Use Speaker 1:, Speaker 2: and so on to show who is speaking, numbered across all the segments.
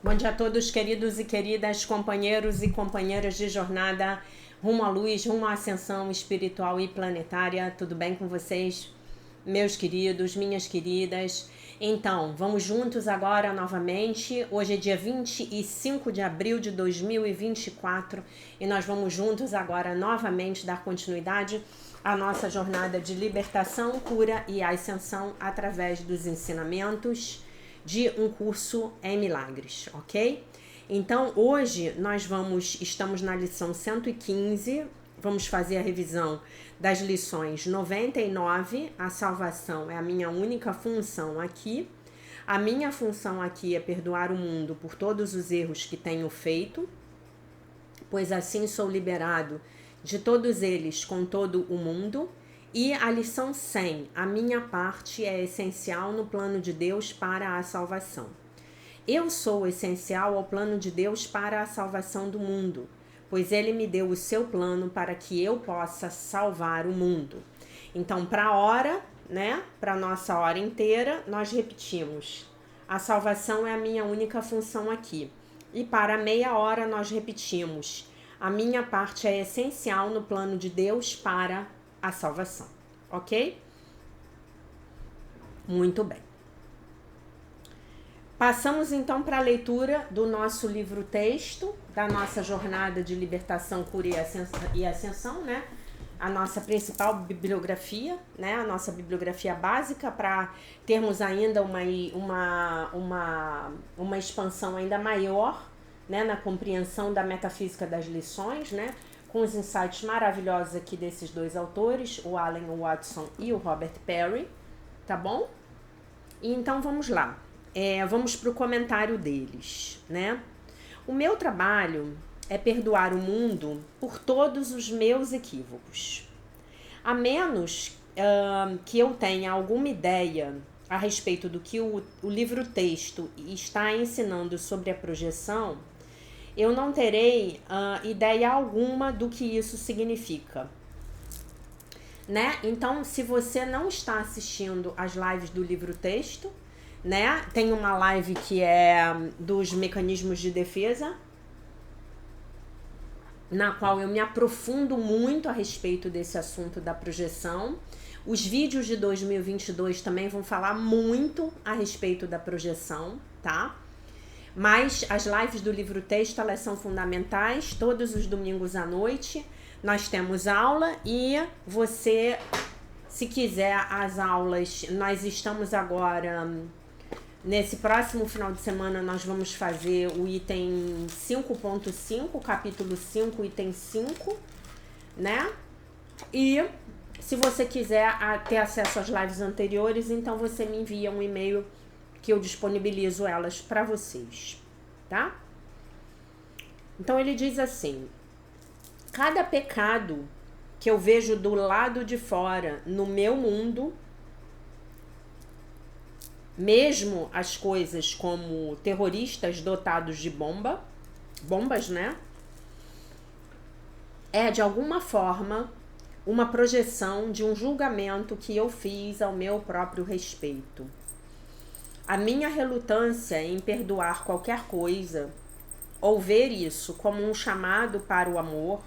Speaker 1: Bom dia a todos, queridos e queridas, companheiros e companheiras de jornada rumo à luz, rumo à ascensão espiritual e planetária. Tudo bem com vocês, meus queridos, minhas queridas? Então, vamos juntos agora novamente. Hoje é dia 25 de abril de 2024 e nós vamos juntos agora novamente dar continuidade à nossa jornada de libertação, cura e ascensão através dos ensinamentos de um curso em milagres, ok? Então, hoje estamos na lição 115, vamos fazer a revisão das lições 99, a salvação é a minha única função aqui. A minha função aqui é perdoar o mundo por todos os erros que tenho feito, pois assim sou liberado de todos eles com todo o mundo. E a lição 100, a minha parte é essencial no plano de Deus para a salvação. Eu sou essencial ao plano de Deus para a salvação do mundo, pois Ele me deu o seu plano para que eu possa salvar o mundo. Então, para a hora, para a nossa hora inteira, nós repetimos: a salvação é a minha única função aqui. E para a meia hora, nós repetimos: a minha parte é essencial no plano de Deus para a salvação, ok? Muito bem. Passamos então para a leitura do nosso livro-texto, da nossa jornada de libertação, cura e ascensão, a nossa principal bibliografia, a nossa bibliografia básica, para termos ainda uma expansão ainda maior, na compreensão da metafísica das lições, com os insights maravilhosos aqui desses dois autores, o Alan Watson e o Robert Perry, tá bom? E então vamos lá, vamos para o comentário deles, O meu trabalho é perdoar o mundo por todos os meus equívocos. A menos que eu tenha alguma ideia a respeito do que o livro-texto está ensinando sobre a projeção, eu não terei ideia alguma do que isso significa. Então, se você não está assistindo às lives do livro-texto, tem uma live que é dos mecanismos de defesa, na qual eu me aprofundo muito a respeito desse assunto da projeção. Os vídeos de 2022 também vão falar muito a respeito da projeção, tá? Mas as lives do livro-texto, elas são fundamentais, todos os domingos à noite nós temos aula e você, se quiser as aulas, nós estamos agora, nesse próximo final de semana, nós vamos fazer o item 5.5, capítulo 5, item 5, E se você quiser ter acesso às lives anteriores, então você me envia um e-mail que eu disponibilizo elas para vocês, tá? Então ele diz assim: cada pecado que eu vejo do lado de fora no meu mundo, mesmo as coisas como terroristas dotados de bombas, é de alguma forma uma projeção de um julgamento que eu fiz ao meu próprio respeito. A minha relutância em perdoar qualquer coisa, ou ver isso como um chamado para o amor,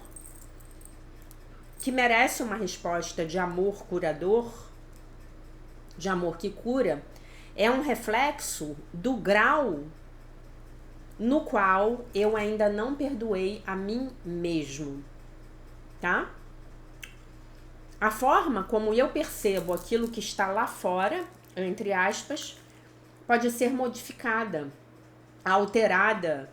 Speaker 1: que merece uma resposta de amor curador, de amor que cura, é um reflexo do grau no qual eu ainda não perdoei a mim mesmo, tá? A forma como eu percebo aquilo que está lá fora, entre aspas, pode ser modificada, alterada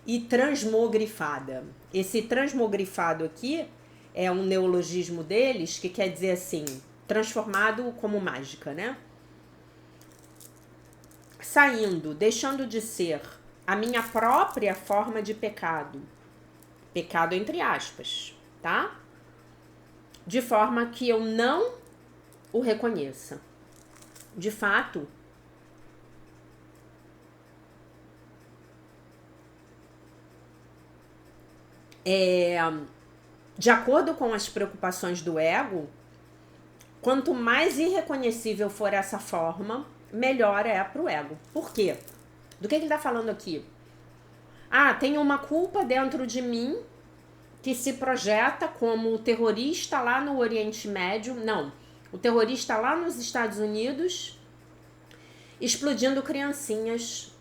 Speaker 1: e transmogrifada. Esse transmogrifado aqui é um neologismo deles, que quer dizer assim, transformado como mágica, Saindo, deixando de ser a minha própria forma de pecado, pecado entre aspas, tá? De forma que eu não o reconheça. De fato, de acordo com as preocupações do ego, quanto mais irreconhecível for essa forma, melhor é para o ego. Por quê? Do que ele está falando aqui? Ah, tem uma culpa dentro de mim que se projeta como o terrorista lá no Oriente Médio. Não, o terrorista lá nos Estados Unidos explodindo criancinhas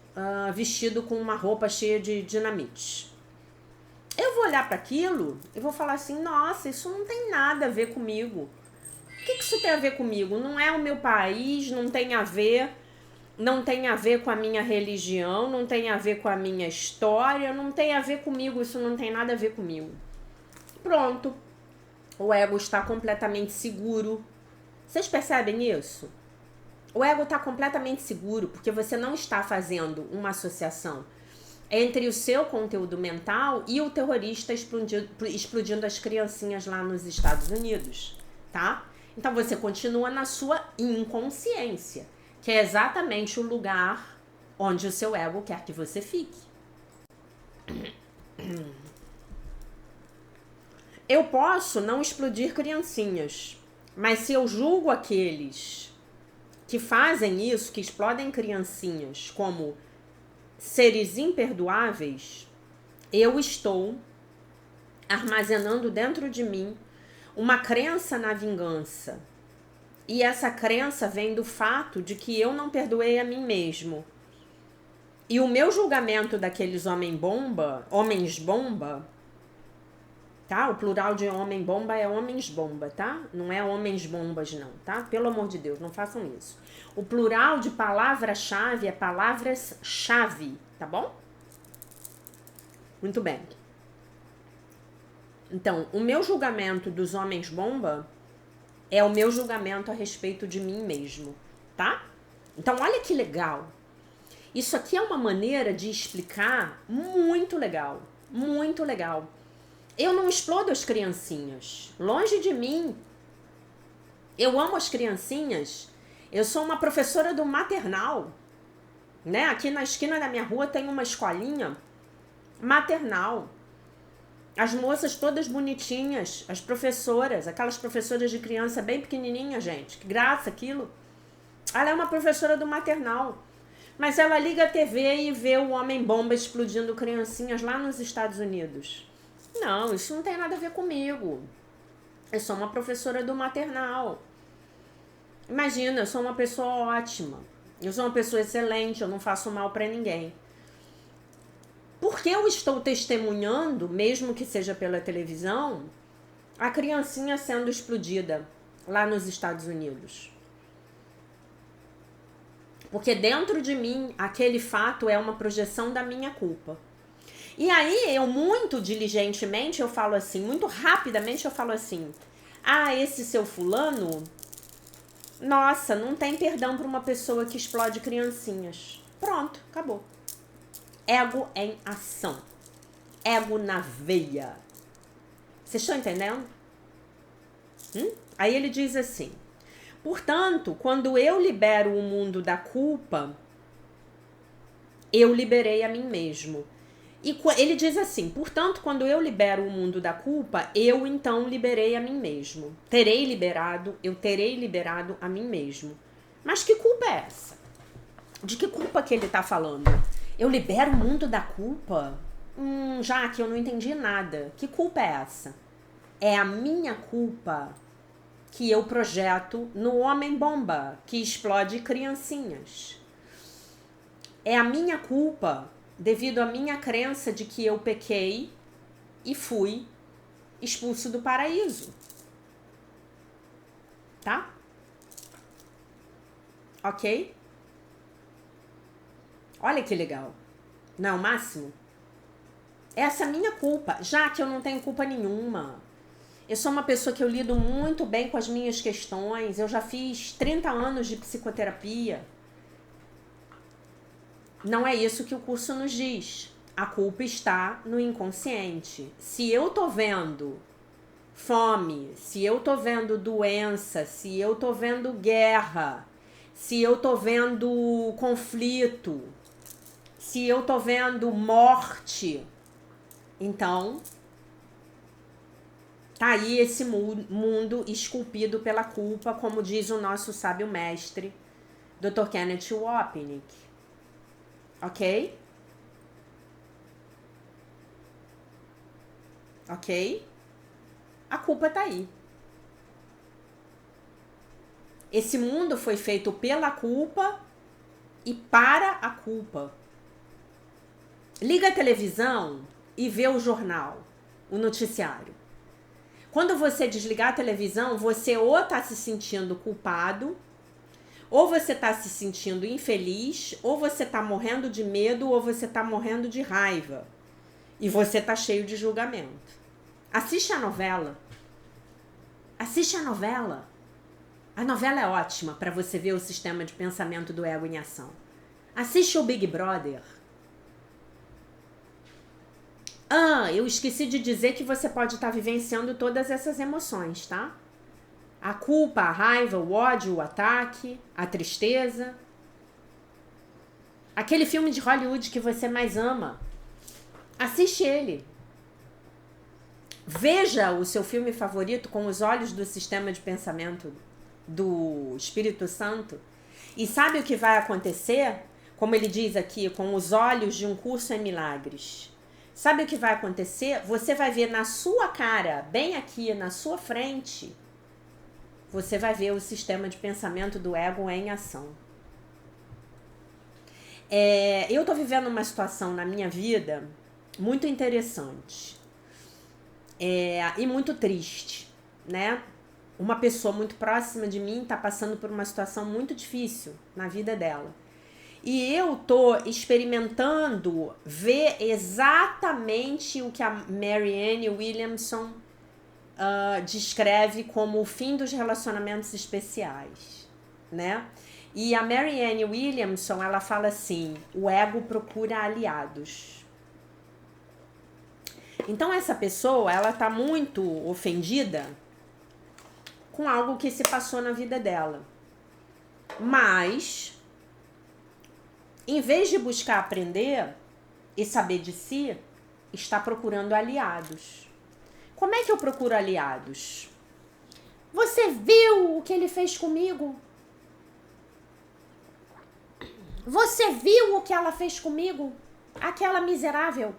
Speaker 1: vestido com uma roupa cheia de dinamite. Eu vou olhar para aquilo e vou falar assim, nossa, isso não tem nada a ver comigo. O que isso tem a ver comigo? Não é o meu país, não tem a ver com a minha religião, não tem a ver com a minha história, não tem a ver comigo, isso não tem nada a ver comigo. Pronto. O ego está completamente seguro. Vocês percebem isso? O ego está completamente seguro porque você não está fazendo uma associação entre o seu conteúdo mental e o terrorista explodindo as criancinhas lá nos Estados Unidos, tá? Então você continua na sua inconsciência, que é exatamente o lugar onde o seu ego quer que você fique. Eu posso não explodir criancinhas, mas se eu julgo aqueles que fazem isso, que explodem criancinhas como seres imperdoáveis, eu estou armazenando dentro de mim uma crença na vingança. E essa crença vem do fato de que eu não perdoei a mim mesmo. E o meu julgamento daqueles homens bomba, tá? O plural de homem bomba é homens bomba, tá? Não é homens bombas não, tá? Pelo amor de Deus, não façam isso. O plural de palavra-chave é palavras-chave, tá bom? Muito bem. Então, o meu julgamento dos homens bomba é o meu julgamento a respeito de mim mesmo, tá? Então, olha que legal. Isso aqui é uma maneira de explicar muito legal, muito legal. Eu não explodo as criancinhas, longe de mim. Eu amo as criancinhas. Eu sou uma professora do maternal, né? Aqui na esquina da minha rua tem uma escolinha maternal. As moças todas bonitinhas, as professoras, aquelas professoras de criança bem pequenininha, gente. Que graça aquilo. Ela é uma professora do maternal. Mas ela liga a TV e vê o homem-bomba explodindo criancinhas lá nos Estados Unidos. Não, isso não tem nada a ver comigo. Eu sou uma professora do maternal. Imagina, eu sou uma pessoa ótima. Eu sou uma pessoa excelente, eu não faço mal pra ninguém. Porque eu estou testemunhando, mesmo que seja pela televisão, a criancinha sendo explodida lá nos Estados Unidos. Porque dentro de mim, aquele fato é uma projeção da minha culpa. E aí, eu muito diligentemente, eu falo assim, muito rapidamente eu falo assim, ah, esse seu fulano, nossa, não tem perdão para uma pessoa que explode criancinhas. Pronto, acabou. Ego em ação. Ego na veia. Vocês estão entendendo? Aí ele diz assim, portanto, quando eu libero o mundo da culpa, eu liberei a mim mesmo. E ele diz assim, portanto, quando eu libero o mundo da culpa, eu então liberei a mim mesmo. Eu terei liberado a mim mesmo. Mas que culpa é essa? De que culpa que ele tá falando? Eu libero o mundo da culpa? Já que eu não entendi nada. Que culpa é essa? É a minha culpa que eu projeto no homem-bomba, que explode criancinhas. É a minha culpa devido à minha crença de que eu pequei e fui expulso do paraíso. Tá? Ok? Olha que legal. Não é o máximo? Essa é a minha culpa, já que eu não tenho culpa nenhuma. Eu sou uma pessoa que eu lido muito bem com as minhas questões. Eu já fiz 30 anos de psicoterapia. Não é isso que o curso nos diz. A culpa está no inconsciente. Se eu tô vendo fome, se eu tô vendo doença, se eu tô vendo guerra, se eu tô vendo conflito, se eu tô vendo morte, então tá aí esse mundo esculpido pela culpa, como diz o nosso sábio mestre, Dr. Kenneth Wapnick. Ok? ok? A culpa tá aí. Esse mundo foi feito pela culpa e para a culpa. Liga a televisão e vê o jornal, o noticiário. Quando você desligar a televisão, você ou tá se sentindo culpado, ou você tá se sentindo infeliz, ou você tá morrendo de medo, ou você tá morrendo de raiva. E você tá cheio de julgamento. Assiste a novela. Assiste a novela. A novela é ótima para você ver o sistema de pensamento do ego em ação. Assiste o Big Brother. Eu esqueci de dizer que você pode estar vivenciando todas essas emoções, tá? A culpa, a raiva, o ódio, o ataque, a tristeza. Aquele filme de Hollywood que você mais ama. Assiste ele. Veja o seu filme favorito com os olhos do sistema de pensamento do Espírito Santo. E sabe o que vai acontecer? Como ele diz aqui, com os olhos de um curso em milagres. Sabe o que vai acontecer? Você vai ver na sua cara, bem aqui na sua frente, você vai ver o sistema de pensamento do ego em ação. Eu tô vivendo uma situação na minha vida muito interessante e muito triste, né? Uma pessoa muito próxima de mim tá passando por uma situação muito difícil na vida dela. E eu tô experimentando ver exatamente o que a Marianne Williamson descreve como o fim dos relacionamentos especiais, né? E a Marianne Williamson, ela fala assim, o ego procura aliados. Então essa pessoa, ela tá muito ofendida com algo que se passou na vida dela. Mas, em vez de buscar aprender e saber de si, está procurando aliados. Como é que eu procuro aliados? Você viu o que ele fez comigo? Você viu o que ela fez comigo? Aquela miserável.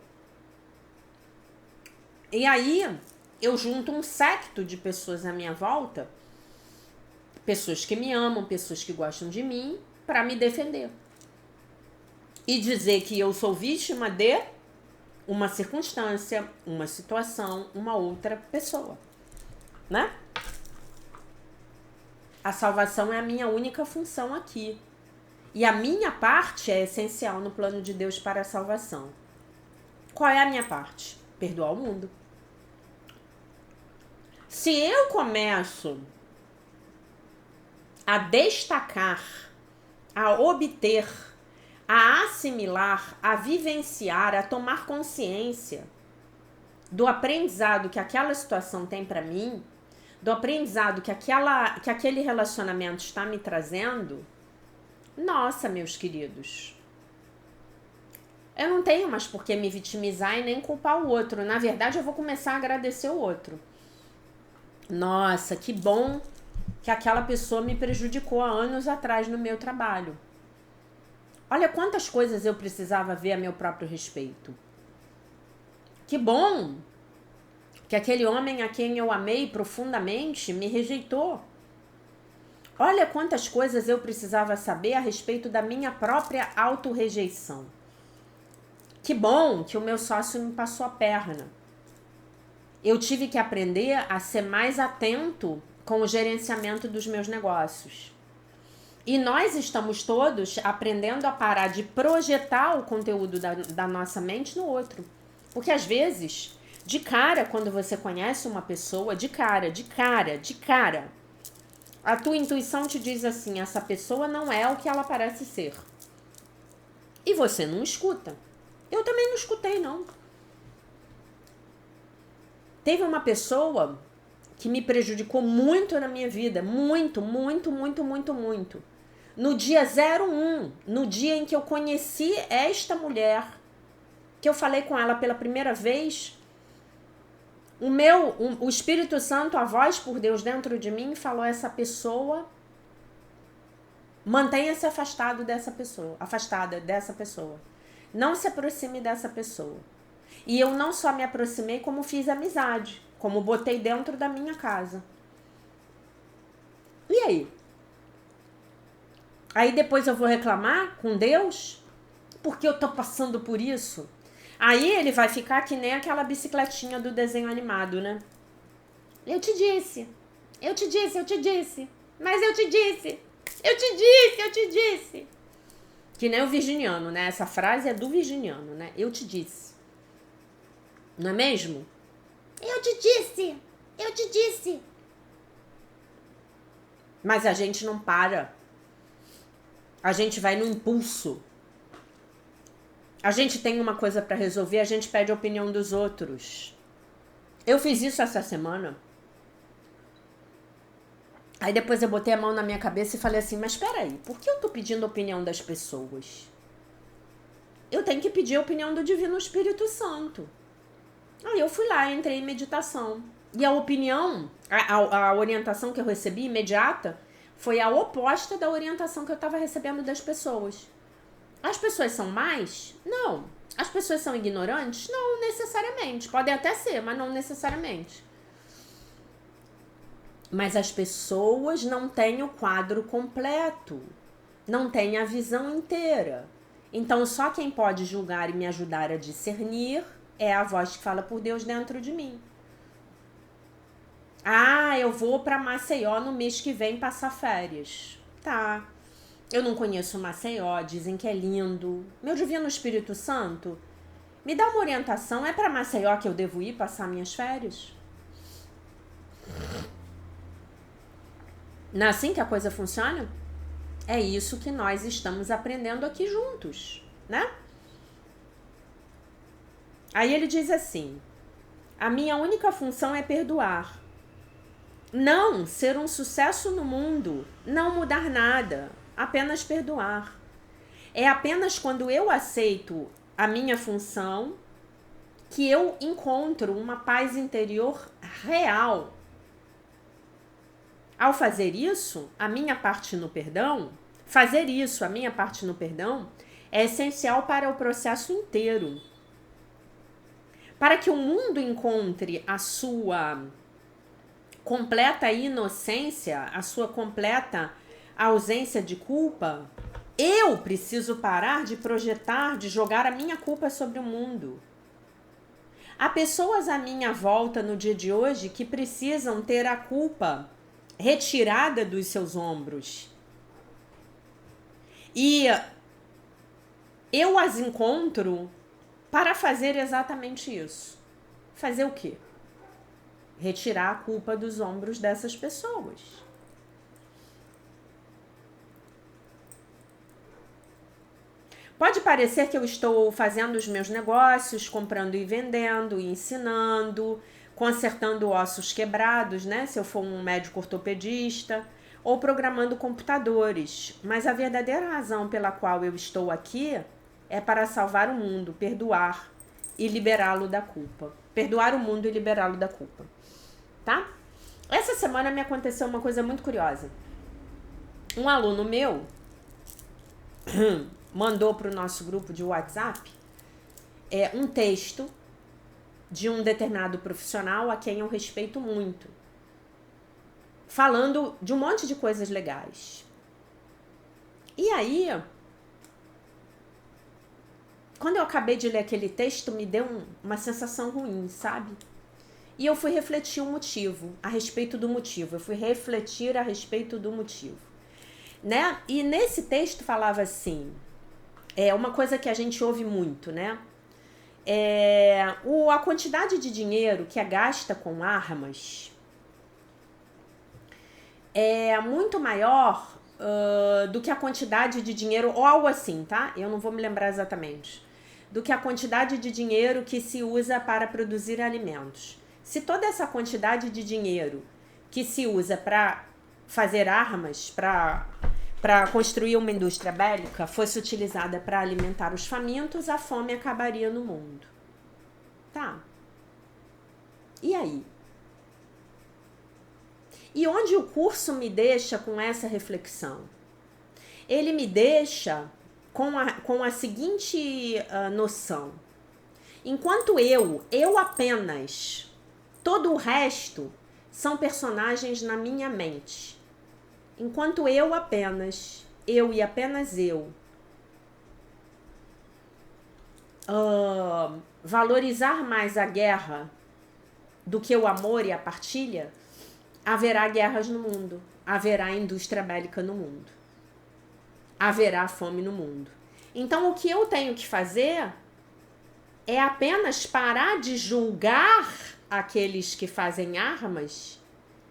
Speaker 1: E aí, eu junto um séquito de pessoas à minha volta, pessoas que me amam, pessoas que gostam de mim, para me defender. E dizer que eu sou vítima de uma circunstância, uma situação, uma outra pessoa, né? A salvação é a minha única função aqui. E a minha parte é essencial no plano de Deus para a salvação. Qual é a minha parte? Perdoar o mundo. Se eu começo a destacar, a obter, a assimilar, a vivenciar, a tomar consciência do aprendizado que aquela situação tem para mim, do aprendizado que aquele relacionamento está me trazendo, nossa, meus queridos, eu não tenho mais por que me vitimizar e nem culpar o outro. Na verdade, eu vou começar a agradecer o outro. Nossa, que bom que aquela pessoa me prejudicou há anos atrás no meu trabalho. Olha quantas coisas eu precisava ver a meu próprio respeito. Que bom que aquele homem a quem eu amei profundamente me rejeitou. Olha quantas coisas eu precisava saber a respeito da minha própria autorrejeição. Que bom que o meu sócio me passou a perna. Eu tive que aprender a ser mais atento com o gerenciamento dos meus negócios. E nós estamos todos aprendendo a parar de projetar o conteúdo da nossa mente no outro. Porque às vezes, de cara, quando você conhece uma pessoa, de cara, a tua intuição te diz assim, essa pessoa não é o que ela parece ser. E você não escuta. Eu também não escutei, não. Teve uma pessoa que me prejudicou muito na minha vida. Muito. No dia 01, no dia em que eu conheci esta mulher, que eu falei com ela pela primeira vez, o Espírito Santo, a voz por Deus dentro de mim, falou: essa pessoa, mantenha-se afastada dessa pessoa. Não se aproxime dessa pessoa. E eu não só me aproximei, como fiz amizade, como botei dentro da minha casa. E aí? Aí depois eu vou reclamar com Deus porque eu tô passando por isso? Aí ele vai ficar que nem aquela bicicletinha do desenho animado, né? Eu te disse, eu te disse, eu te disse, mas eu te disse, eu te disse, eu te disse. Que nem o virginiano, né? Essa frase é do virginiano, né? Eu te disse. Não é mesmo? Eu te disse, eu te disse. Mas a gente não para. A gente vai no impulso. A gente tem uma coisa para resolver, a gente pede a opinião dos outros. Eu fiz isso essa semana. Aí depois eu botei a mão na minha cabeça e falei assim, mas peraí, por que eu tô pedindo a opinião das pessoas? Eu tenho que pedir a opinião do Divino Espírito Santo. Aí eu fui lá, entrei em meditação. E a opinião, a orientação que eu recebi imediata, foi a oposta da orientação que eu estava recebendo das pessoas. As pessoas são más? Não. As pessoas são ignorantes? Não necessariamente. Podem até ser, mas não necessariamente. Mas as pessoas não têm o quadro completo. Não têm a visão inteira. Então, só quem pode julgar e me ajudar a discernir é a voz que fala por Deus dentro de mim. Ah, eu vou para Maceió no mês que vem passar férias. Tá. Eu não conheço Maceió, dizem que é lindo. Meu Divino Espírito Santo, me dá uma orientação. É para Maceió que eu devo ir passar minhas férias? Não é assim que a coisa funciona? É isso que nós estamos aprendendo aqui juntos, né? Aí ele diz assim: a minha única função é perdoar. Não ser um sucesso no mundo, não mudar nada, apenas perdoar. É apenas quando eu aceito a minha função que eu encontro uma paz interior real. Ao fazer isso, a minha parte no perdão, é essencial para o processo inteiro. Para que o mundo encontre a sua completa inocência, a sua completa ausência de culpa, eu preciso parar de projetar, de jogar a minha culpa sobre o mundo. Há pessoas à minha volta no dia de hoje que precisam ter a culpa retirada dos seus ombros. E eu as encontro para fazer exatamente isso. Fazer o quê? Retirar a culpa dos ombros dessas pessoas. Pode parecer que eu estou fazendo os meus negócios, comprando e vendendo, ensinando, consertando ossos quebrados, né? Se eu for um médico ortopedista, ou programando computadores. Mas a verdadeira razão pela qual eu estou aqui é para salvar o mundo, perdoar e liberá-lo da culpa. Perdoar o mundo e liberá-lo da culpa. Tá? Essa semana me aconteceu uma coisa muito curiosa. Um aluno meu mandou para o nosso grupo de WhatsApp um texto de um determinado profissional a quem eu respeito muito, falando de um monte de coisas legais. E aí, quando eu acabei de ler aquele texto, me deu uma sensação ruim, sabe? E eu fui refletir a respeito do motivo. Né? E nesse texto falava assim, uma coisa que a gente ouve muito, né? A quantidade de dinheiro que é gasta com armas é muito maior do que a quantidade de dinheiro, ou algo assim, tá? Eu não vou me lembrar exatamente. Do que a quantidade de dinheiro que se usa para produzir alimentos. Se toda essa quantidade de dinheiro que se usa para fazer armas, para construir uma indústria bélica, fosse utilizada para alimentar os famintos, a fome acabaria no mundo. Tá. E aí? E onde o curso me deixa com essa reflexão? Ele me deixa com a seguinte noção. Enquanto eu apenas, todo o resto são personagens na minha mente. Enquanto eu apenas, eu e apenas eu, valorizar mais a guerra do que o amor e a partilha, haverá guerras no mundo, haverá indústria bélica no mundo, haverá fome no mundo. Então o que eu tenho que fazer é apenas parar de julgar aqueles que fazem armas,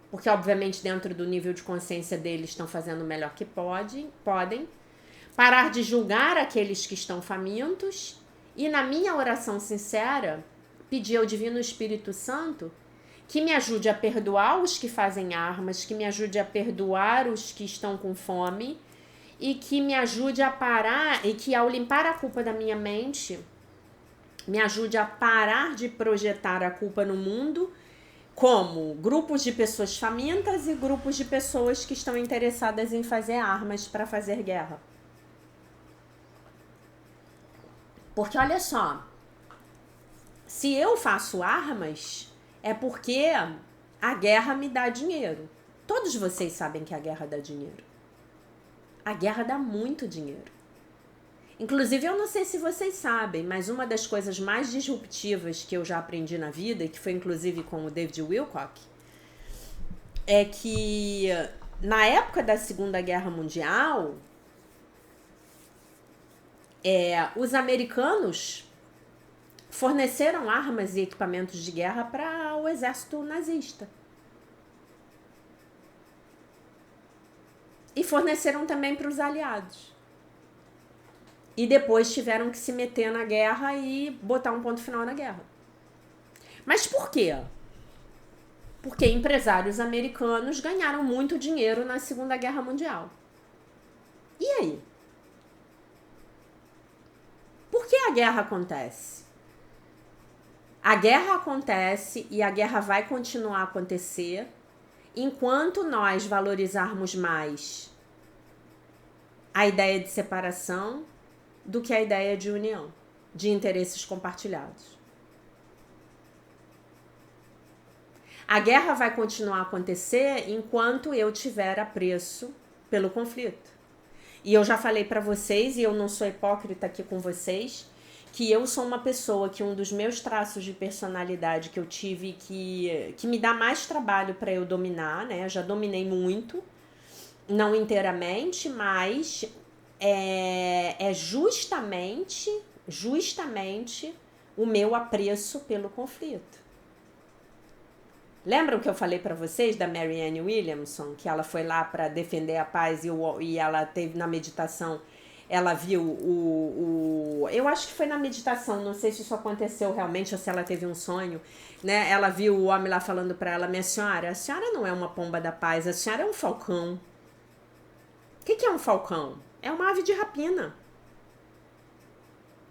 Speaker 1: porque obviamente dentro do nível de consciência deles estão fazendo o melhor que podem, parar de julgar aqueles que estão famintos e, na minha oração sincera, pedir ao Divino Espírito Santo que me ajude a perdoar os que fazem armas, que me ajude a perdoar os que estão com fome e que me ajude a parar, e que ao limpar a culpa da minha mente, me ajude a parar de projetar a culpa no mundo como grupos de pessoas famintas e grupos de pessoas que estão interessadas em fazer armas para fazer guerra. Porque olha só, se eu faço armas, é porque a guerra me dá dinheiro. Todos vocês sabem que a guerra dá dinheiro. A guerra dá muito dinheiro. Inclusive, eu não sei se vocês sabem, mas uma das coisas mais disruptivas que eu já aprendi na vida, e que foi inclusive com o David Wilcock, é que na época da Segunda Guerra Mundial, os americanos forneceram armas e equipamentos de guerra para o exército nazista. E forneceram também para os aliados. E depois tiveram que se meter na guerra e botar um ponto final na guerra. Mas por quê? Porque empresários americanos ganharam muito dinheiro na Segunda Guerra Mundial. E aí? Por que a guerra acontece? A guerra acontece e a guerra vai continuar a acontecer enquanto nós valorizarmos mais a ideia de separação do que a ideia de união, de interesses compartilhados. A guerra vai continuar a acontecer enquanto eu tiver apreço pelo conflito. E eu já falei para vocês, e eu não sou hipócrita aqui com vocês, que eu sou uma pessoa que um dos meus traços de personalidade que eu tive que me dá mais trabalho para eu dominar, né? Eu já dominei muito, não inteiramente, mas é justamente o meu apreço pelo conflito. Lembram que eu falei para vocês da Marianne Williamson, que ela foi lá para defender a paz e ela teve na meditação, ela viu eu acho que foi na meditação, não sei se isso aconteceu realmente ou se ela teve um sonho, né? Ela viu o homem lá falando para ela: minha senhora, a senhora não é uma pomba da paz, a senhora é um falcão. O que é um falcão? É uma ave de rapina.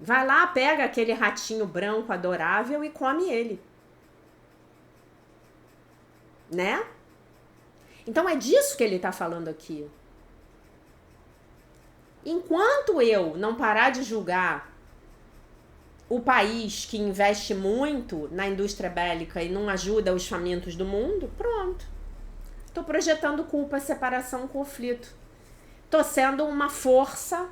Speaker 1: Vai lá, pega aquele ratinho branco adorável e come ele. Né? Então é disso que ele está falando aqui. Enquanto eu não parar de julgar o país que investe muito na indústria bélica e não ajuda os famintos do mundo, pronto. Estou projetando culpa, separação, conflito. Estou sendo uma força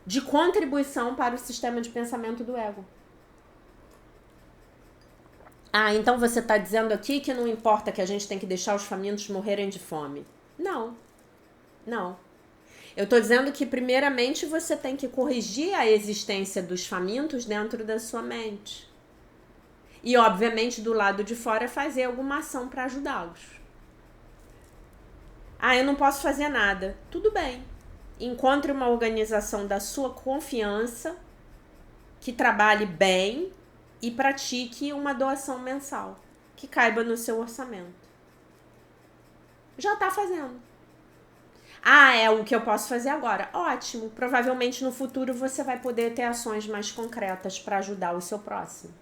Speaker 1: de contribuição para o sistema de pensamento do ego. Ah, então você está dizendo aqui que não importa que a gente tem que deixar os famintos morrerem de fome. Não. Eu estou dizendo que primeiramente você tem que corrigir a existência dos famintos dentro da sua mente. E obviamente do lado de fora fazer alguma ação para ajudá-los. Ah, eu não posso fazer nada. Tudo bem. Encontre uma organização da sua confiança que trabalhe bem e pratique uma doação mensal que caiba no seu orçamento. Já está fazendo. Ah, é o que eu posso fazer agora. Ótimo. Provavelmente no futuro você vai poder ter ações mais concretas para ajudar o seu próximo.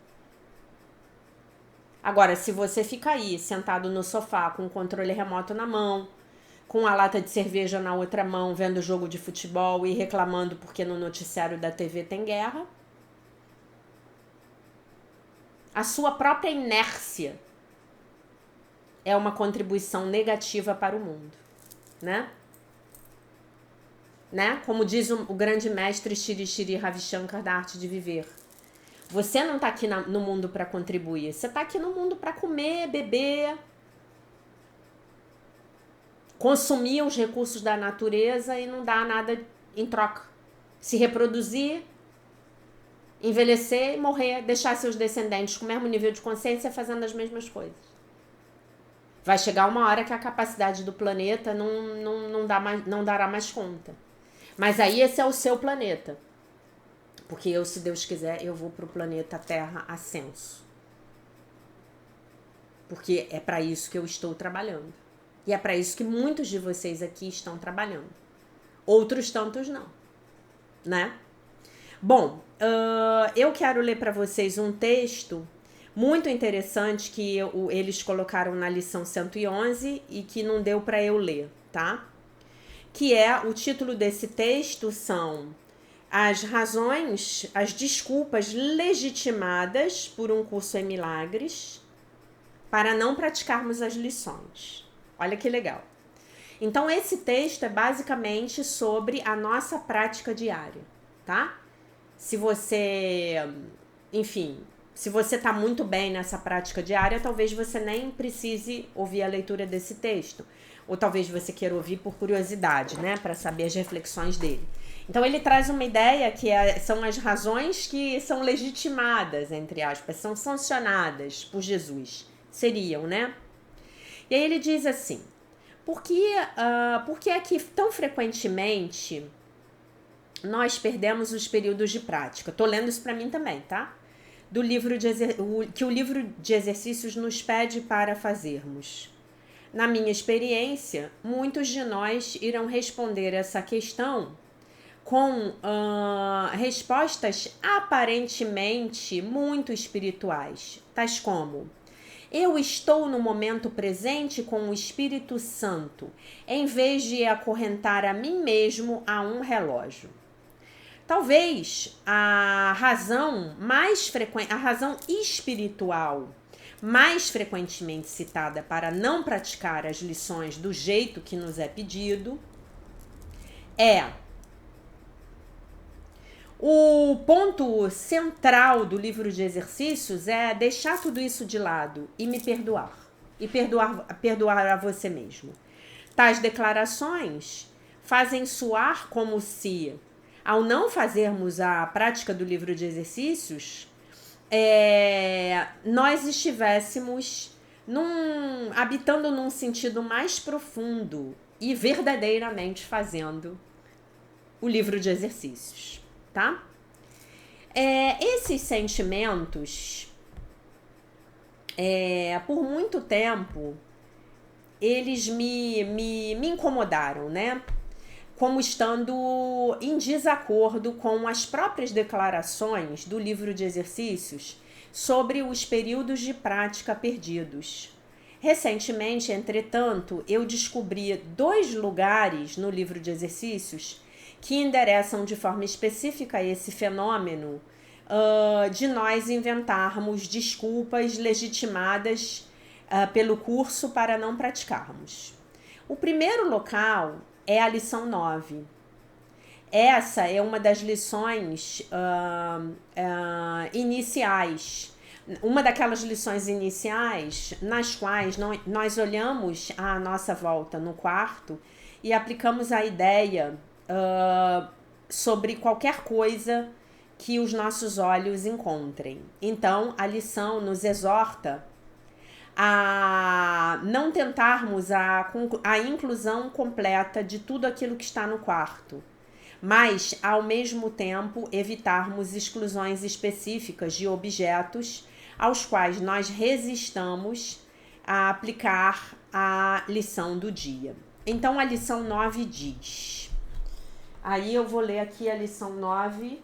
Speaker 1: Agora, se você fica aí sentado no sofá com o controle remoto na mão, com a lata de cerveja na outra mão, vendo jogo de futebol e reclamando porque no noticiário da TV tem guerra, A sua própria inércia é uma contribuição negativa para o mundo, né? Como diz o grande mestre Shri Shri Ravi Shankar da Arte de Viver. Você não tá aqui no mundo para contribuir, você tá aqui no mundo para comer, beber, consumir os recursos da natureza e não dar nada em troca. Se reproduzir, envelhecer e morrer, deixar seus descendentes com o mesmo nível de consciência fazendo as mesmas coisas. Vai chegar uma hora que a capacidade do planeta não dará mais conta. Mas aí esse é o seu planeta. Porque eu, se Deus quiser, eu vou pro planeta Terra ascenso. Porque é para isso que eu estou trabalhando. E é para isso que muitos de vocês aqui estão trabalhando. Outros tantos não. Né? Bom, eu quero ler para vocês um texto muito interessante que eles colocaram na lição 111 e que não deu para eu ler, tá? Que o título desse texto são as razões, as desculpas legitimadas por um curso em milagres para não praticarmos as lições. Olha que legal. Então, esse texto é basicamente sobre a nossa prática diária, tá? Se você, enfim, se você tá muito bem nessa prática diária, talvez você nem precise ouvir a leitura desse texto. Ou talvez você queira ouvir por curiosidade, né? Para saber as reflexões dele. Então, ele traz uma ideia que são as razões que são legitimadas, entre aspas, são sancionadas por Jesus. Seriam, né? E aí ele diz assim, por que é que tão frequentemente nós perdemos os períodos de prática? Tô lendo isso para mim também, tá? Que o livro de exercícios nos pede para fazermos. Na minha experiência, muitos de nós irão responder essa questão com respostas aparentemente muito espirituais, tais como: eu estou no momento presente com o Espírito Santo, em vez de acorrentar a mim mesmo a um relógio. Talvez a razão espiritual mais frequentemente citada para não praticar as lições do jeito que nos é pedido é o ponto central do livro de exercícios é deixar tudo isso de lado e me perdoar. E perdoar a você mesmo. Tais declarações fazem soar como se, ao não fazermos a prática do livro de exercícios, nós estivéssemos habitando num sentido mais profundo e verdadeiramente fazendo o livro de exercícios. Tá? Esses sentimentos, por muito tempo, eles me incomodaram, né? Como estando em desacordo com as próprias declarações do livro de exercícios sobre os períodos de prática perdidos. Recentemente, entretanto, eu descobri 2 lugares no livro de exercícios que endereçam de forma específica esse fenômeno de nós inventarmos desculpas legitimadas pelo curso para não praticarmos. O primeiro local é a lição 9. Essa é uma das lições iniciais. Uma daquelas lições iniciais nas quais nós olhamos à nossa volta no quarto e aplicamos a ideia sobre qualquer coisa que os nossos olhos encontrem. Então, a lição nos exorta a não tentarmos a inclusão completa de tudo aquilo que está no quarto, mas, ao mesmo tempo, evitarmos exclusões específicas de objetos aos quais nós resistamos a aplicar a lição do dia. Então, a lição 9 diz... Aí eu vou ler aqui a lição 9.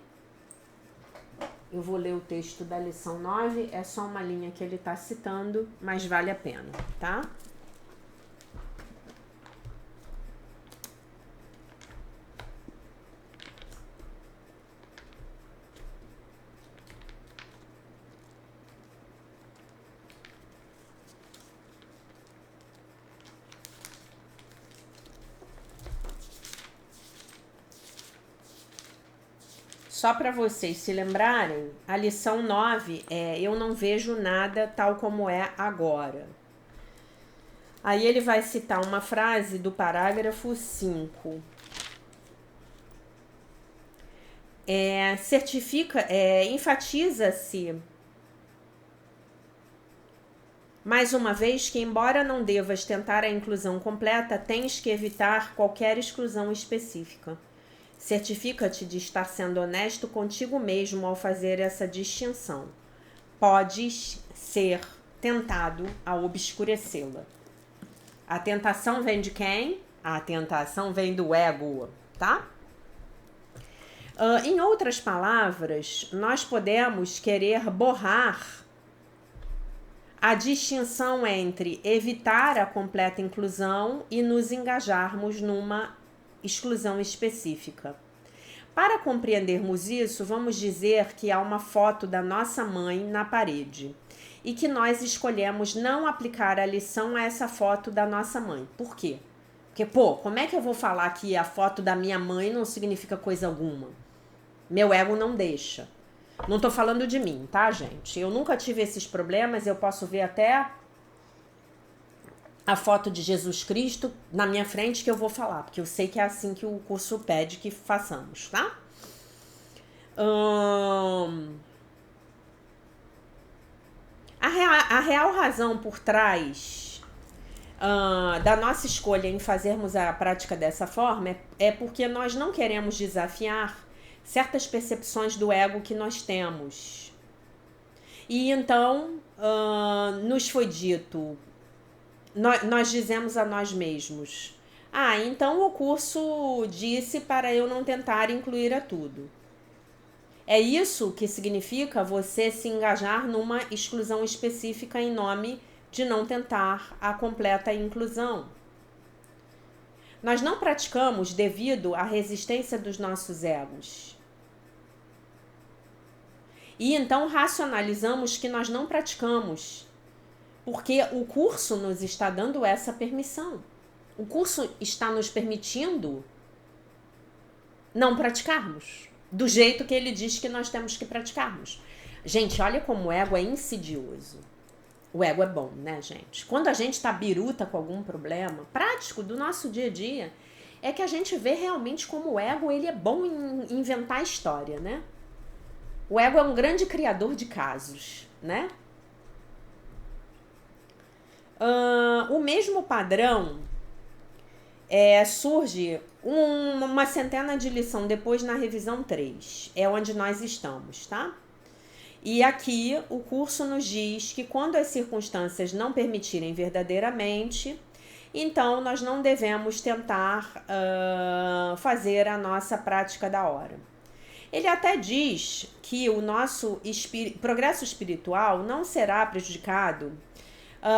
Speaker 1: Eu vou ler o texto da lição 9. É só uma linha que ele está citando, mas vale a pena, tá? Só para vocês se lembrarem, a lição 9 é eu não vejo nada tal como é agora. Aí ele vai citar uma frase do parágrafo 5. Enfatiza-se mais uma vez que, embora não devas tentar a inclusão completa, tens que evitar qualquer exclusão específica. Certifica-te de estar sendo honesto contigo mesmo ao fazer essa distinção. Podes ser tentado a obscurecê-la. A tentação vem de quem? A tentação vem do ego, tá? Em outras palavras, nós podemos querer borrar a distinção entre evitar a completa inclusão e nos engajarmos numa exclusão específica. Para compreendermos isso, vamos dizer que há uma foto da nossa mãe na parede e que nós escolhemos não aplicar a lição a essa foto da nossa mãe. Por quê? Porque, como é que eu vou falar que a foto da minha mãe não significa coisa alguma? Meu ego não deixa. Não tô falando de mim, tá, gente? Eu nunca tive esses problemas, eu posso ver até a foto de Jesus Cristo na minha frente que eu vou falar, porque eu sei que é assim que o curso pede que façamos, tá? A real razão por trás da nossa escolha em fazermos a prática dessa forma é porque nós não queremos desafiar certas percepções do ego que nós temos. E então nos foi dito, nós dizemos a nós mesmos, então o curso disse para eu não tentar incluir a tudo. É isso que significa você se engajar numa exclusão específica em nome de não tentar a completa inclusão. Nós não praticamos devido à resistência dos nossos egos. E então racionalizamos que nós não praticamos, porque o curso nos está dando essa permissão. O curso está nos permitindo não praticarmos do jeito que ele diz que nós temos que praticarmos. Gente, olha como o ego é insidioso. O ego é bom, né, gente? Quando a gente tá biruta com algum problema prático do nosso dia a dia, é que a gente vê realmente como o ego ele é bom em inventar história, né? O ego é um grande criador de casos, né? O mesmo padrão surge uma centena de lição depois na revisão 3. É onde nós estamos, tá? E aqui o curso nos diz que quando as circunstâncias não permitirem verdadeiramente, então nós não devemos tentar fazer a nossa prática da hora. Ele até diz que o nosso progresso espiritual não será prejudicado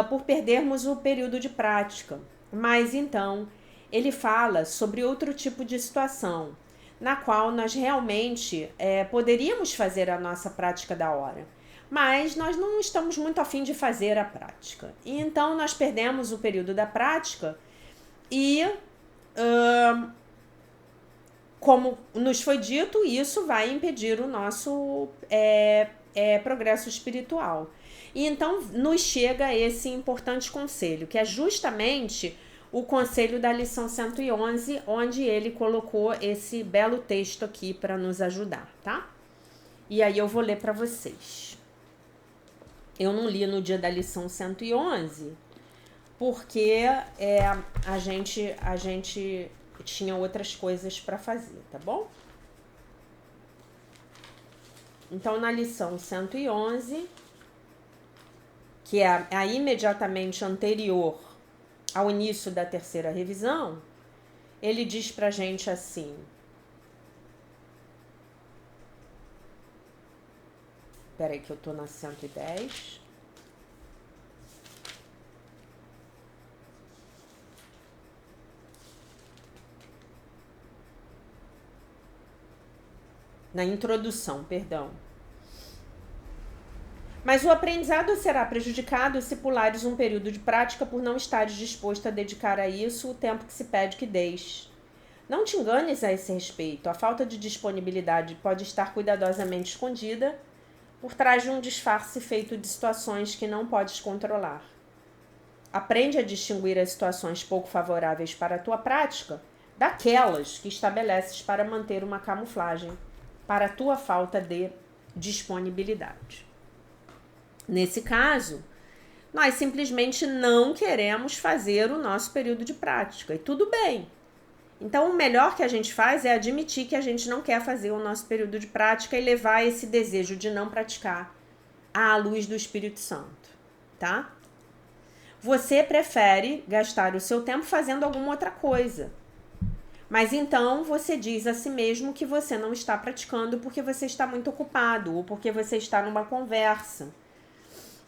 Speaker 1: por perdermos o período de prática. Mas então ele fala sobre outro tipo de situação, na qual nós realmente poderíamos fazer a nossa prática da hora, mas nós não estamos muito afim de fazer a prática. E então nós perdemos o período da prática e, como nos foi dito, isso vai impedir o nosso progresso espiritual. E então nos chega esse importante conselho, que é justamente o conselho da lição 111, onde ele colocou esse belo texto aqui para nos ajudar, tá? E aí eu vou ler para vocês. Eu não li no dia da lição 111, porque a gente tinha outras coisas para fazer, tá bom? Então, na lição 111, que é a imediatamente anterior ao início da terceira revisão, ele diz pra gente assim: peraí que eu tô na 110. Na introdução, perdão. Mas o aprendizado será prejudicado se pulares um período de prática por não estares disposto a dedicar a isso o tempo que se pede que deis. Não te enganes a esse respeito. A falta de disponibilidade pode estar cuidadosamente escondida por trás de um disfarce feito de situações que não podes controlar. Aprende a distinguir as situações pouco favoráveis para a tua prática daquelas que estabeleces para manter uma camuflagem para a tua falta de disponibilidade. Nesse caso, nós simplesmente não queremos fazer o nosso período de prática, e tudo bem. Então, o melhor que a gente faz é admitir que a gente não quer fazer o nosso período de prática e levar esse desejo de não praticar à luz do Espírito Santo, tá? Você prefere gastar o seu tempo fazendo alguma outra coisa. Mas então você diz a si mesmo que você não está praticando porque você está muito ocupado ou porque você está numa conversa.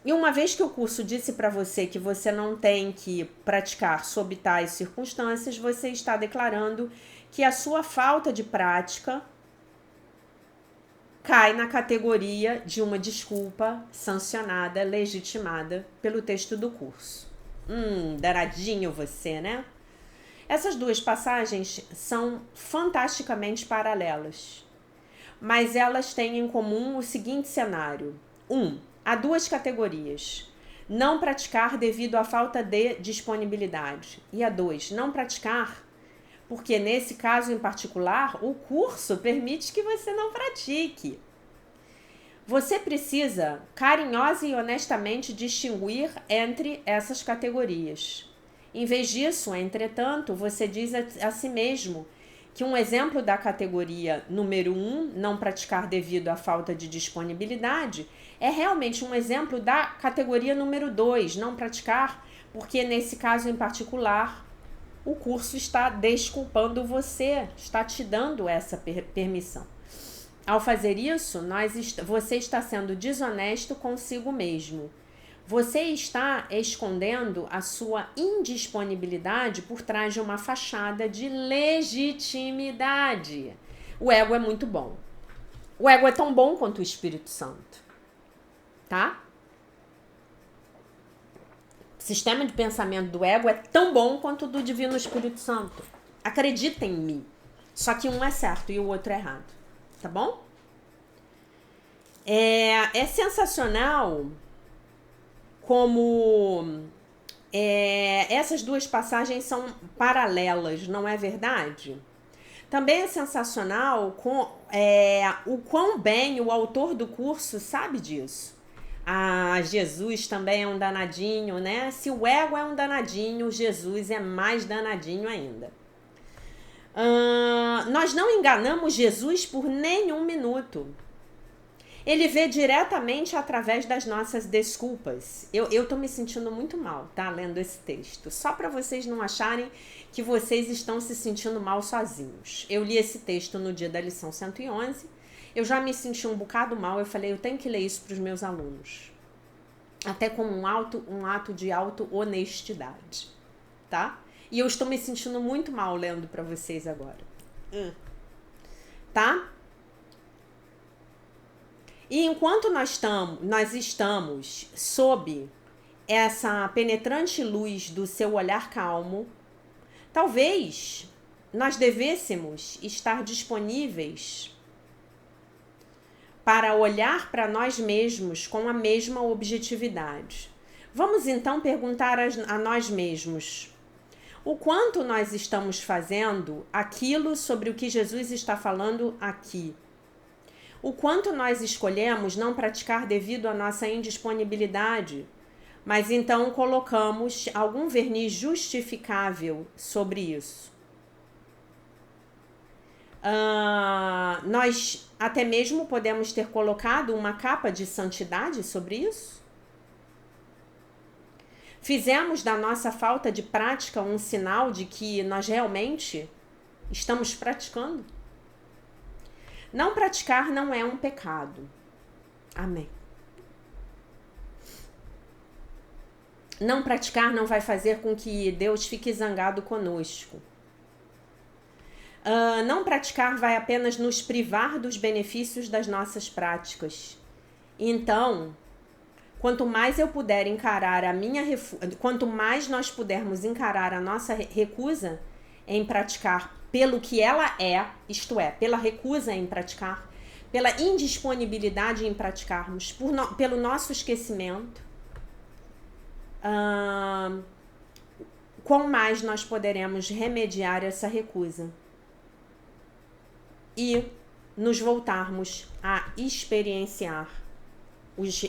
Speaker 1: E uma vez que o curso disse para você que você não tem que praticar sob tais circunstâncias, você está declarando que a sua falta de prática cai na categoria de uma desculpa sancionada, legitimada pelo texto do curso. Danadinho você, né? Essas duas passagens são fantasticamente paralelas, mas elas têm em comum o seguinte cenário. Há duas categorias. Não praticar devido à falta de disponibilidade. E a 2, não praticar porque nesse caso em particular, o curso permite que você não pratique. Você precisa carinhosa e honestamente distinguir entre essas categorias. Em vez disso, entretanto, você diz a si mesmo que um exemplo da categoria número 1, não praticar devido à falta de disponibilidade, é realmente um exemplo da categoria número 2, não praticar, porque nesse caso em particular, o curso está desculpando você, está te dando essa permissão. Ao fazer isso, você está sendo desonesto consigo mesmo. Você está escondendo a sua indisponibilidade por trás de uma fachada de legitimidade. O ego é muito bom. O ego é tão bom quanto o Espírito Santo. Tá? O sistema de pensamento do ego é tão bom quanto o do Divino Espírito Santo. Acredita em mim. Só que um é certo e o outro é errado. Tá bom? É sensacional como essas duas passagens são paralelas, não é verdade? Também é sensacional o quão bem o autor do curso sabe disso. Jesus também é um danadinho, né? Se o ego é um danadinho, Jesus é mais danadinho ainda. Nós não enganamos Jesus por nenhum minuto. Ele vê diretamente através das nossas desculpas. Eu tô me sentindo muito mal, tá? Lendo esse texto. Só para vocês não acharem que vocês estão se sentindo mal sozinhos. Eu li esse texto no dia da lição 111. Eu já me senti um bocado mal. Eu falei, eu tenho que ler isso para os meus alunos. Até como um ato de auto-honestidade, tá? E eu estou me sentindo muito mal lendo para vocês agora. Tá? E enquanto nós estamos sob essa penetrante luz do seu olhar calmo, talvez nós devêssemos estar disponíveis para olhar para nós mesmos com a mesma objetividade. Vamos então perguntar a nós mesmos: o quanto nós estamos fazendo aquilo sobre o que Jesus está falando aqui? O quanto nós escolhemos não praticar devido à nossa indisponibilidade, mas então colocamos algum verniz justificável sobre isso? Nós até mesmo podemos ter colocado uma capa de santidade sobre isso? Fizemos da nossa falta de prática um sinal de que nós realmente estamos praticando? Não praticar não é um pecado. Amém. Não praticar não vai fazer com que Deus fique zangado conosco. Não praticar vai apenas nos privar dos benefícios das nossas práticas. Então, quanto mais eu puder encarar quanto mais nós pudermos encarar a nossa recusa em praticar pelo que ela é, isto é, pela recusa em praticar, pela indisponibilidade em praticarmos, pelo nosso esquecimento, quão mais nós poderemos remediar essa recusa e nos voltarmos a experienciar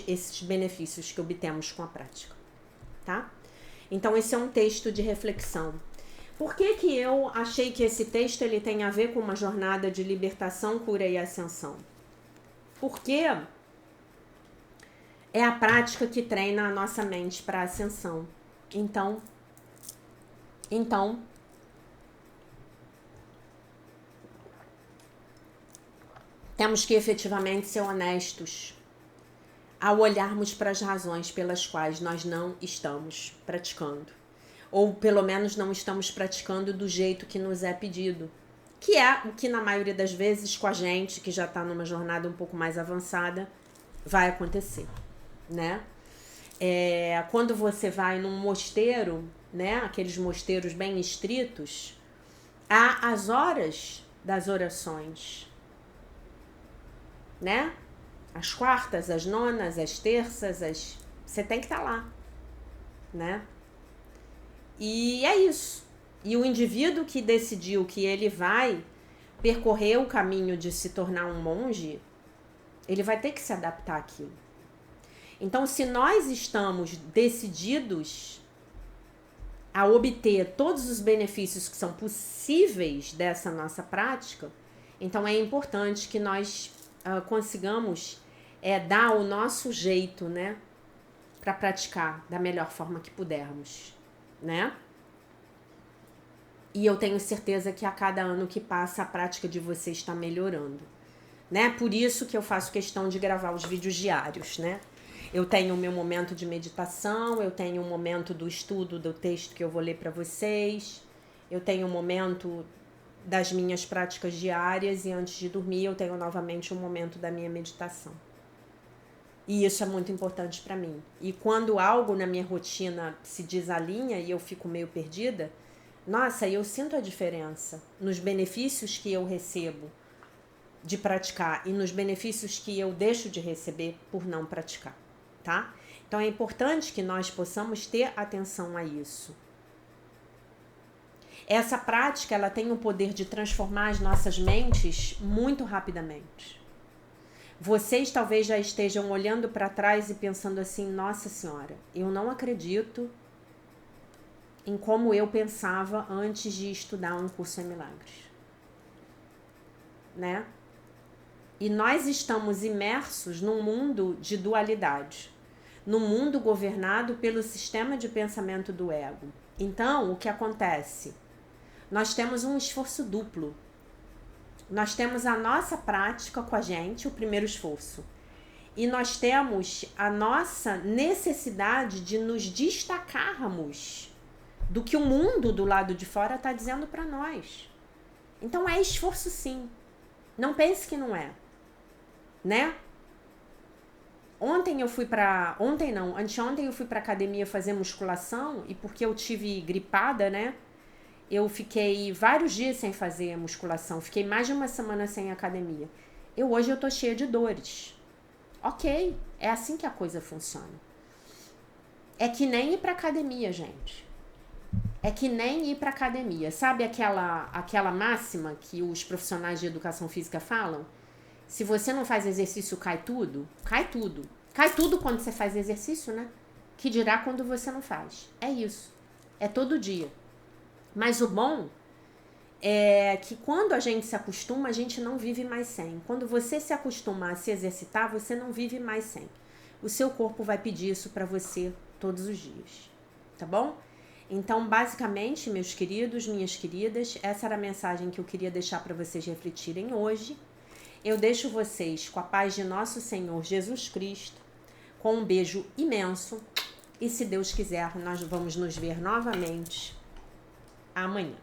Speaker 1: esses benefícios que obtemos com a prática, tá? Então esse é um texto de reflexão. Por que que eu achei que esse texto ele tem a ver com uma jornada de libertação, cura e ascensão? Porque é a prática que treina a nossa mente para a ascensão. Então, temos que efetivamente ser honestos ao olharmos para as razões pelas quais nós não estamos praticando. Ou pelo menos não estamos praticando do jeito que nos é pedido. Que é o que na maioria das vezes com a gente, que já está numa jornada um pouco mais avançada, vai acontecer, né? Quando você vai num mosteiro, né? Aqueles mosteiros bem estritos, há as horas das orações, né? As quartas, as nonas, as terças, você tem que estar lá, né? E é isso. E o indivíduo que decidiu que ele vai percorrer o caminho de se tornar um monge, ele vai ter que se adaptar àquilo. Então, se nós estamos decididos a obter todos os benefícios que são possíveis dessa nossa prática, então é importante que nós consigamos dar o nosso jeito, né, para praticar da melhor forma que pudermos, né? E eu tenho certeza que a cada ano que passa a prática de você está melhorando, né? Por isso que eu faço questão de gravar os vídeos diários, né? Eu tenho o meu momento de meditação, eu tenho o momento do estudo do texto que eu vou ler para vocês, eu tenho o momento das minhas práticas diárias e antes de dormir eu tenho novamente um momento da minha meditação. E isso é muito importante para mim. E quando algo na minha rotina se desalinha e eu fico meio perdida, nossa, eu sinto a diferença nos benefícios que eu recebo de praticar e nos benefícios que eu deixo de receber por não praticar, tá? Então é importante que nós possamos ter atenção a isso. Essa prática, ela tem o poder de transformar as nossas mentes muito rapidamente. Vocês talvez já estejam olhando para trás e pensando assim, nossa senhora, eu não acredito em como eu pensava antes de estudar um curso em milagres, né? E nós estamos imersos num mundo de dualidade, num mundo governado pelo sistema de pensamento do ego. Então, o que acontece? Nós temos um esforço duplo. Nós temos a nossa prática com a gente, o primeiro esforço. E nós temos a nossa necessidade de nos destacarmos do que o mundo do lado de fora está dizendo para nós. Então é esforço sim. Não pense que não é. Né? Anteontem eu fui pra academia fazer musculação e porque eu tive gripada, né? Eu fiquei vários dias sem fazer musculação. Fiquei mais de uma semana sem academia. Hoje eu tô cheia de dores. Ok, é assim que a coisa funciona. É que nem ir pra academia, gente. É que nem ir pra academia. Sabe aquela máxima que os profissionais de educação física falam? Se você não faz exercício, cai tudo? Cai tudo. Cai tudo quando você faz exercício, né? Que dirá quando você não faz. É isso. É todo dia. Mas o bom é que quando a gente se acostuma, a gente não vive mais sem. Quando você se acostuma a se exercitar, você não vive mais sem. O seu corpo vai pedir isso para você todos os dias. Tá bom? Então, basicamente, meus queridos, minhas queridas, essa era a mensagem que eu queria deixar para vocês refletirem hoje. Eu deixo vocês com a paz de nosso Senhor Jesus Cristo, com um beijo imenso e, se Deus quiser, nós vamos nos ver novamente amanhã.